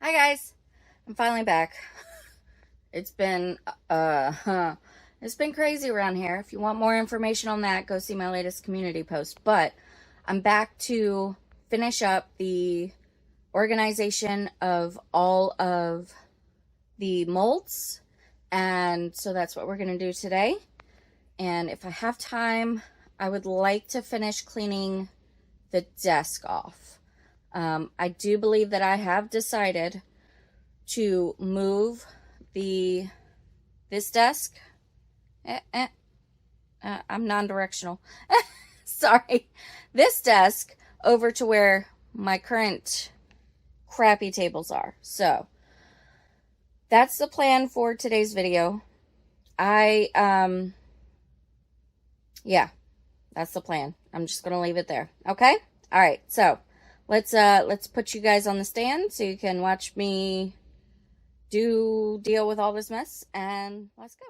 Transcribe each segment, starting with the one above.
Hi guys, I'm finally back. It's been it's been crazy around here. If you want more information on that, go see my latest community post. But I'm back to finish up the organization of all of the molds, and so that's what we're going to do today. And if I have time, I would like to finish cleaning the desk off. I do believe that I have decided to move this desk. I'm non-directional. Sorry. This desk over to where my current crappy tables are. So that's the plan for today's video. Yeah, that's the plan. I'm just going to leave it there. Okay? All right. So let's put you guys on the stand so you can watch me deal with all this mess, and let's go.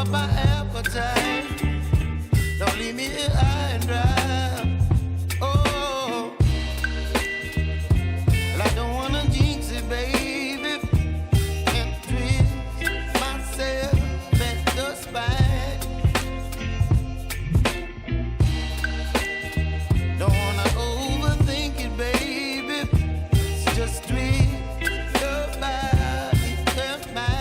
My appetite, don't leave me here high and dry. Oh, well, I don't wanna jinx it, baby, and twist myself at the spine. Don't wanna overthink it, baby, it's just twist your body and mine.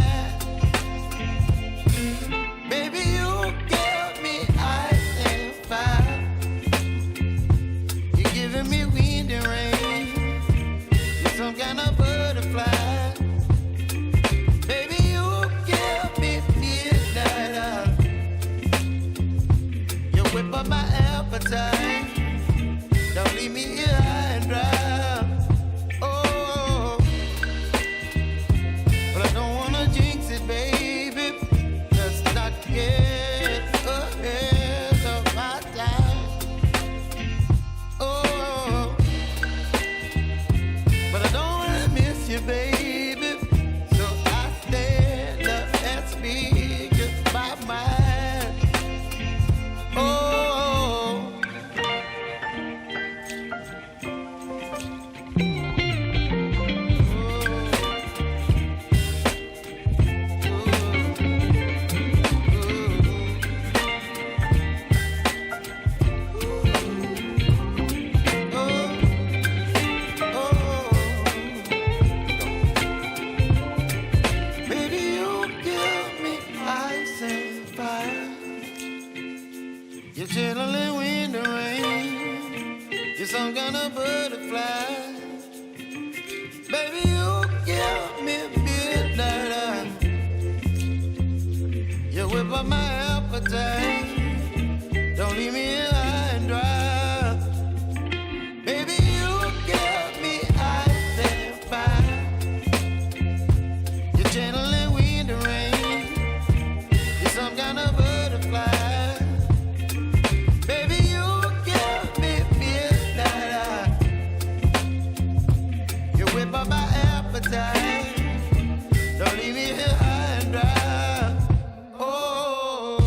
My appetite, don't leave me here high and dry. Oh, but I don't wanna jinx it, baby. Let's not get ahead of my time. Oh, but I don't wanna miss you, baby. So I stand up and speak just my mind. Oh. You're chilling in the rain. You're some kind of butterfly. Baby, you give me midnight. You whip up my appetite. Don't leave me here high and dry. Baby, you give me ice and fire. You're channeling wind and rain. You're some kind of butterfly. My appetite, don't leave me here high and dry. Oh,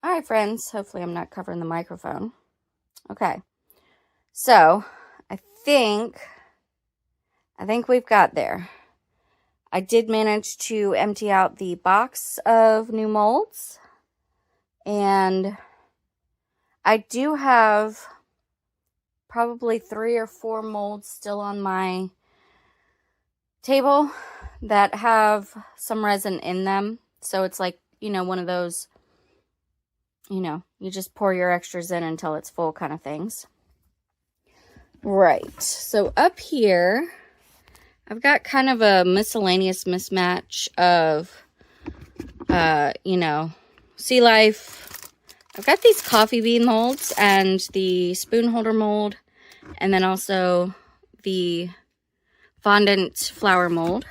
All right, friends. Hopefully I'm not covering the microphone. Okay. So, I think we've got there. I did manage to empty out the box of new molds. And I do have probably 3 or 4 molds still on my table that have some resin in them. So it's like, you know, one of those, you know, you just pour your extras in until it's full kind of things. Right. So up here, I've got kind of a miscellaneous mismatch of, you know, sea life. I've got these coffee bean molds and the spoon holder mold, and then also the fondant flower mold.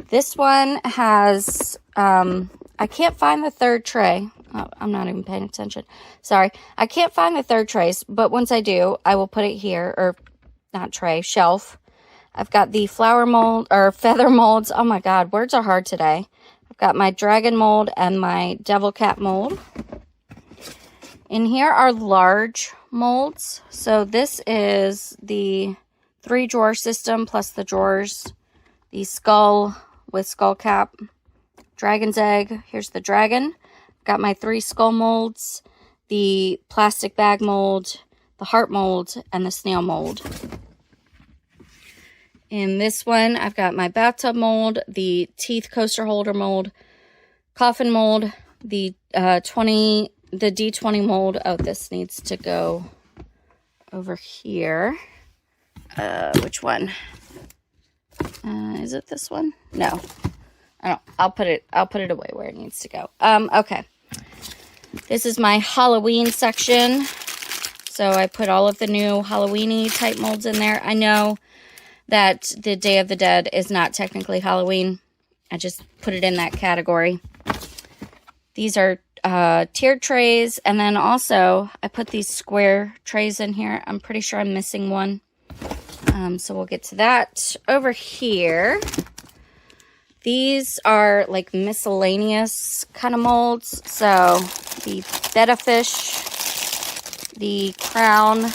This one has, I can't find the 3rd tray. Oh, I'm not even paying attention. Sorry. I can't find the 3rd trays, but once I do, I will put it here, or not tray, shelf. I've got the flower mold, or feather molds. Oh my God, words are hard today. I've got my dragon mold and my devil cat mold. In here are large molds. So this is the 3 drawer system plus the drawers. The skull with skull cap. Dragon's egg. Here's the dragon. Got my 3 skull molds. The plastic bag mold. The heart mold. And the snail mold. In this one, I've got my bathtub mold. The teeth coaster holder mold. Coffin mold. The D20 mold. Oh, this needs to go over here. Which one? Is it this one? No. I don't. I'll put it away where it needs to go. Okay. This is my Halloween section. So I put all of the new Halloween-y type molds in there. I know that the Day of the Dead is not technically Halloween. I just put it in that category. These are tiered trays, and then also I put these square trays in here. I'm pretty sure I'm missing one, so we'll get to that. Over here, these are like miscellaneous kind of molds. So the betta fish, the crown.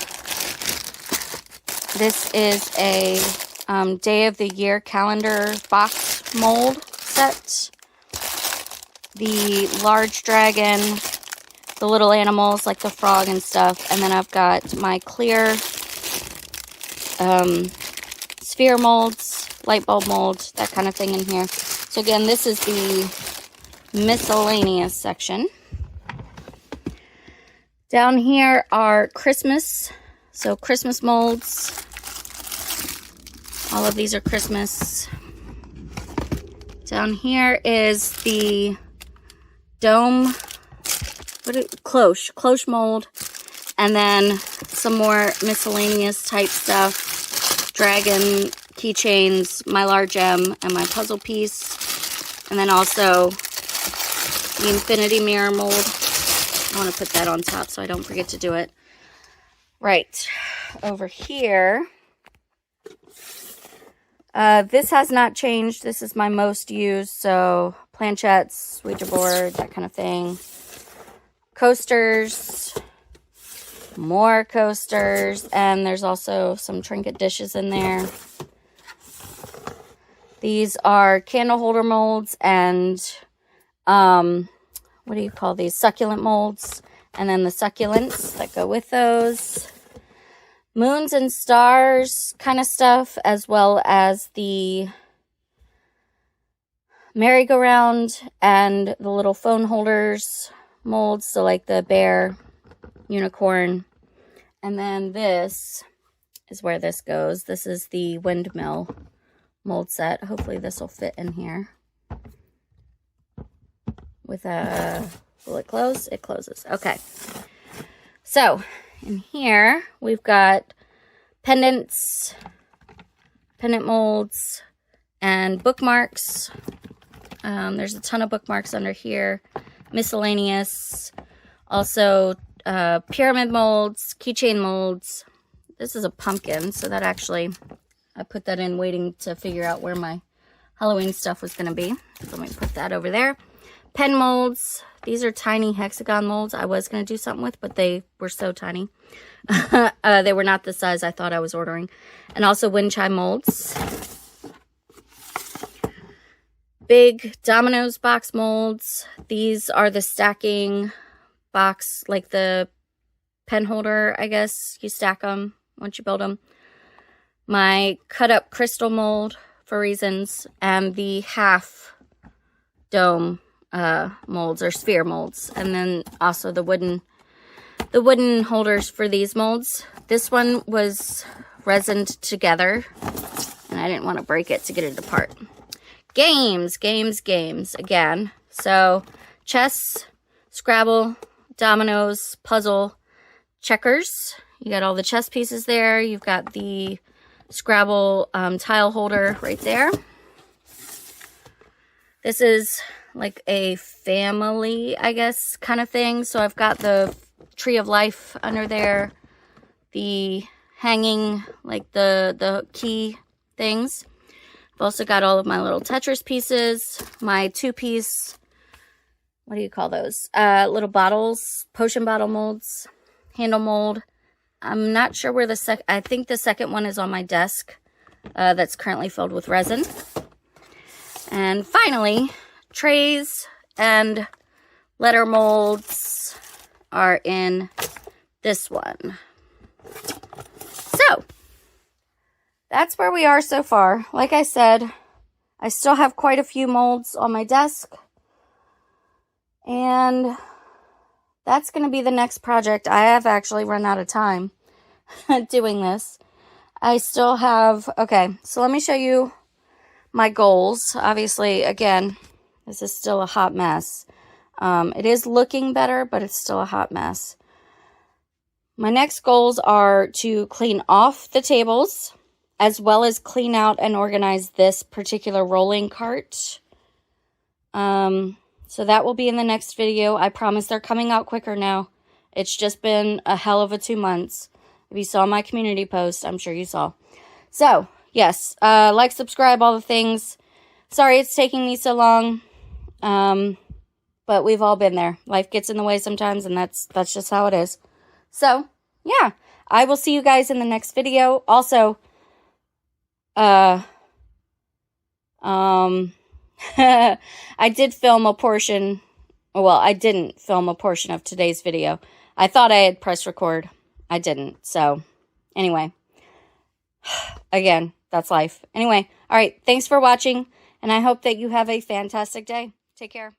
This is a Day of the Year calendar box mold set. The large dragon, the little animals like the frog and stuff, and then I've got my clear sphere molds, light bulb mold, that kind of thing in here. So again, this is the miscellaneous section. Down here are Christmas, so Christmas molds. All of these are Christmas. Down here is the dome, cloche mold, and then some more miscellaneous type stuff. Dragon keychains, my large M, and my puzzle piece, and then also the infinity mirror mold. I want to put that on top so I don't forget to do it. Right over here, this has not changed. This is my most used, so planchettes, Ouija board, that kind of thing. Coasters, more coasters, and there's also some trinket dishes in there. These are candle holder molds and, what do you call these? Succulent molds. And then the succulents that go with those. Moons and stars kind of stuff, as well as the merry-go-round and the little phone holders molds. So like the bear, unicorn. And then this is where this goes. This is the windmill mold set. Hopefully this will fit in here. With a, will it close? It closes. Okay. So in here we've got pendants, pendant molds, and bookmarks. There's a ton of bookmarks under here. Miscellaneous. Also pyramid molds, keychain molds. This is a pumpkin, so that actually, I put that in waiting to figure out where my Halloween stuff was going to be. So let me put that over there. pen molds. These are tiny hexagon molds I was going to do something with, but they were so tiny. They were not the size I thought I was ordering. And also wind chime molds. Big Dominoes box molds. These are the stacking box, like the pen holder, I guess. You stack them once you build them. My cut up crystal mold for Reasons, and the half dome molds or sphere molds, and then also the wooden holders for these molds. This one was resined together, and I didn't want to break it to get it apart. Games again. So chess, Scrabble, dominoes, puzzle, checkers. You got all the chess pieces there. You've got the Scrabble tile holder right there. This is like a family, I guess, kind of thing. So I've got the tree of life under there, the hanging, like the key things. I've also got all of my little Tetris pieces, my 2-piece, what do you call those? Little bottles, potion bottle molds, handle mold. I'm not sure where I think the second one is on my desk that's currently filled with resin. And finally, trays and letter molds are in this one. So, that's where we are so far. Like I said, I still have quite a few molds on my desk. And that's going to be the next project. I have actually run out of time doing this. I still have, okay, so let me show you my goals. Obviously, again, this is still a hot mess. It is looking better, but it's still a hot mess. My next goals are to clean off the tables, as well as clean out and organize this particular rolling cart. So that will be in the next video. I promise they're coming out quicker now. It's just been a hell of a 2 months. If you saw my community post, I'm sure you saw. So, yes, like, subscribe, all the things. Sorry it's taking me so long. But we've all been there. Life gets in the way sometimes, and that's just how it is. So, yeah, I will see you guys in the next video. Also, I did film a portion, well, I didn't film a portion of today's video. I thought I had pressed record. I didn't. So, anyway, again, that's life. Anyway, all right, thanks for watching, and I hope that you have a fantastic day. Take care.